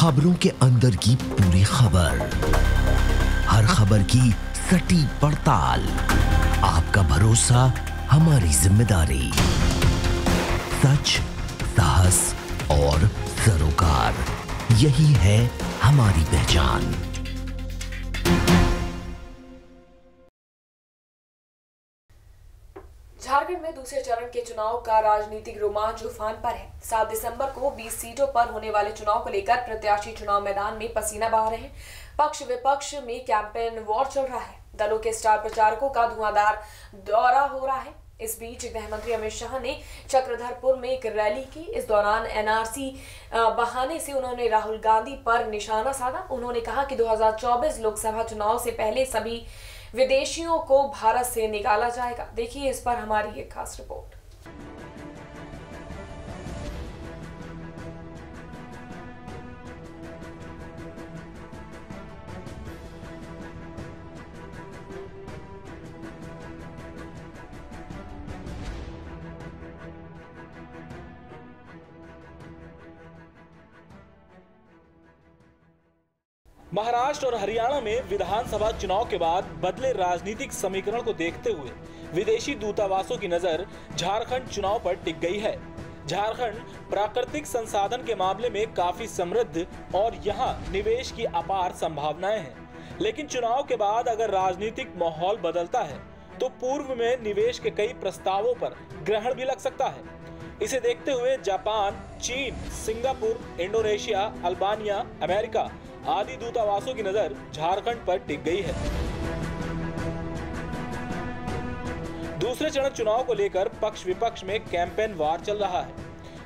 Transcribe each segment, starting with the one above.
खबरों के अंदर की पूरी खबर, हर खबर की सटीक पड़ताल, आपका भरोसा हमारी जिम्मेदारी। सच, साहस और सरोकार, यही है हमारी पहचान। झारखंड में दूसरे चरण के चुनाव का राजनीतिक रोमांच उफान पर है। 7 दिसंबर को 20 सीटों पर होने वाले चुनाव को लेकर प्रत्याशी चुनाव मैदान में पसीना बहा रहे हैं। पक्ष विपक्ष में कैंपेन वॉर चल रहा है। दलों के स्टार प्रचारकों का धुआंधार दौरा हो रहा है। इस बीच गृह मंत्री अमित शाह ने चक्रधरपुर में एक रैली की। इस दौरान एनआरसी बहाने से उन्होंने राहुल गांधी पर निशाना साधा। उन्होंने कहा कि 2024 लोकसभा चुनाव से पहले सभी विदेशियों को भारत से निकाला जाएगा। देखिए इस पर हमारी एक खास रिपोर्ट। महाराष्ट्र और हरियाणा में विधानसभा चुनाव के बाद बदले राजनीतिक समीकरण को देखते हुए विदेशी दूतावासों की नजर झारखंड चुनाव पर टिक गई है। झारखंड प्राकृतिक संसाधन के मामले में काफी समृद्ध और यहां निवेश की अपार संभावनाएं हैं। लेकिन चुनाव के बाद अगर राजनीतिक माहौल बदलता है तो पूर्व में निवेश के कई प्रस्तावों पर ग्रहण भी लग सकता है। इसे देखते हुए जापान, चीन, सिंगापुर, इंडोनेशिया, अल्बानिया, अमेरिका आदि दूतावासों की नजर झारखंड पर टिक गई है। दूसरे चरण चुनाव को लेकर पक्ष विपक्ष में कैंपेन वार चल रहा है।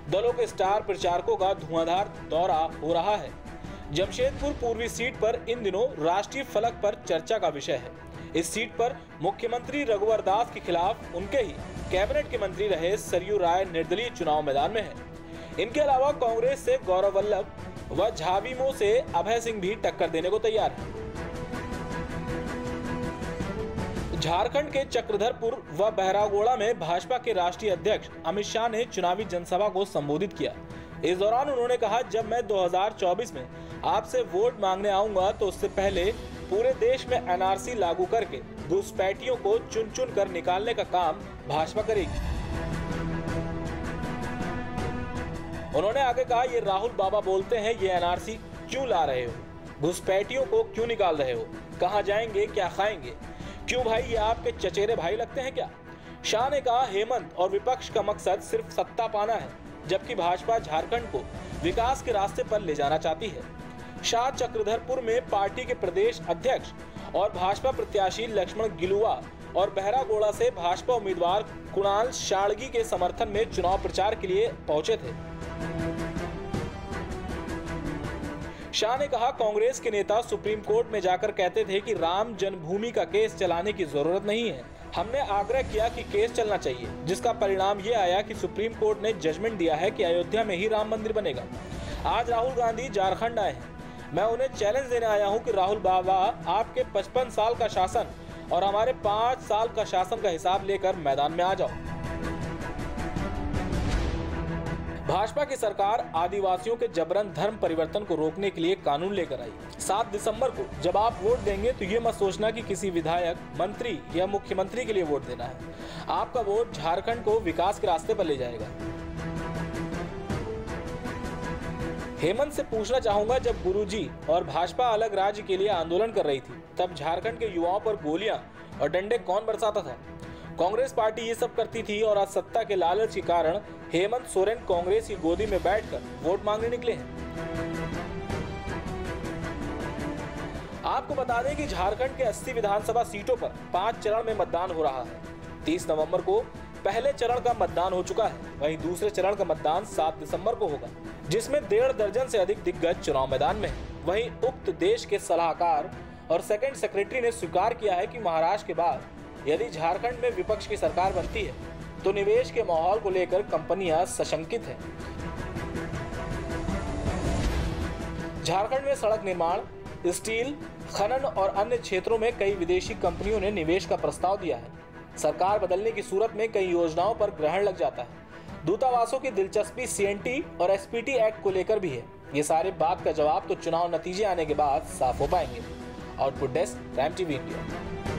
दलों के स्टार प्रचारकों का धुआंधार दौरा हो रहा है। जमशेदपुर पूर्वी सीट पर इन दिनों राष्ट्रीय फलक पर चर्चा का विषय है। इस सीट पर मुख्यमंत्री रघुवर दास के खिलाफ उनके ही कैबिनेट के मंत्री रहे सरयू राय निर्दलीय चुनाव मैदान में है। इनके अलावा कांग्रेस से गौरव वल्लभ व झाविमो से अभय सिंह भी टक्कर देने को तैयार है। झारखंड के चक्रधरपुर व बहरागोड़ा में भाजपा के राष्ट्रीय अध्यक्ष अमित शाह ने चुनावी जनसभा को संबोधित किया। इस दौरान उन्होंने कहा, जब मैं 2024 में आपसे वोट मांगने आऊंगा तो उससे पहले पूरे देश में एनआरसी लागू करके घुसपैठियों को चुन चुन कर निकालने का काम भाजपा करेगी। उन्होंने आगे कहा, ये राहुल बाबा बोलते हैं ये एनआरसी क्यों ला रहे हो, घुसपैठियों को क्यों निकाल रहे हो, कहां जाएंगे, क्या खाएंगे, क्यों भाई ये आपके चचेरे भाई लगते हैं क्या। शाह ने कहा, हेमंत और विपक्ष का मकसद सिर्फ सत्ता पाना है, जबकि भाजपा झारखंड को विकास के रास्ते पर ले जाना चाहती है। शाह चक्रधरपुर में पार्टी के प्रदेश अध्यक्ष और भाजपा प्रत्याशी लक्ष्मण गिलुआ और बहरागोड़ा से भाजपा उम्मीदवार कुणाल शाळगी के समर्थन में चुनाव प्रचार के लिए पहुंचे थे। शाह ने कहा, कांग्रेस के नेता सुप्रीम कोर्ट में जाकर कहते थे कि राम जन्मभूमि का केस चलाने की जरूरत नहीं है। हमने आग्रह किया कि केस चलना चाहिए, जिसका परिणाम ये आया कि सुप्रीम कोर्ट ने जजमेंट दिया है कि अयोध्या में ही राम मंदिर बनेगा। आज राहुल गांधी झारखंड आए हैं। मैं उन्हें चैलेंज देने आया हूं कि राहुल बाबा आपके 55 साल का शासन और हमारे 5 साल का शासन का हिसाब लेकर मैदान में आ जाओ। भाजपा की सरकार आदिवासियों के जबरन धर्म परिवर्तन को रोकने के लिए कानून लेकर आई। 7 दिसंबर को जब आप वोट देंगे तो ये मत सोचना कि किसी विधायक, मंत्री या मुख्यमंत्री के लिए वोट देना है। आपका वोट झारखंड को विकास के रास्ते पर ले जाएगा। हेमंत से पूछना चाहूंगा, जब गुरुजी और भाजपा अलग राज्य के लिए आंदोलन कर रही थी तब झारखंड के युवाओं पर गोलियां और डंडे कौन बरसाता था? कांग्रेस पार्टी ये सब करती थी और आज सत्ता के लालच के कारण हेमंत सोरेन कांग्रेस की गोदी में बैठकर वोट मांगने निकले हैं। आपको बता दें कि झारखंड के 80 विधानसभा सीटों पर 5 चरण में मतदान हो रहा है। 30 नवंबर को पहले चरण का मतदान हो चुका है, वहीं दूसरे चरण का मतदान 7 दिसंबर को होगा, जिसमें 1.5 दर्जन से अधिक दिग्गज चुनाव मैदान में है। वहीं उक्त देश के सलाहकार और सेकंड सेक्रेटरी ने स्वीकार किया है कि महाराष्ट्र के बाद यदि झारखंड में विपक्ष की सरकार बनती है तो निवेश के माहौल को लेकर कंपनियां सशंकित हैं। झारखंड में सड़क निर्माण, स्टील, खनन और अन्य क्षेत्रों में कई विदेशी कंपनियों ने निवेश का प्रस्ताव दिया है। सरकार बदलने की सूरत में कई योजनाओं पर ग्रहण लग जाता है। दूतावासों की दिलचस्पी सीएनटी और एसपीटी एक्ट को लेकर भी है। ये सारे बात का जवाब तो चुनाव नतीजे आने के बाद साफ हो पाएंगे। Output desk, prime TV India.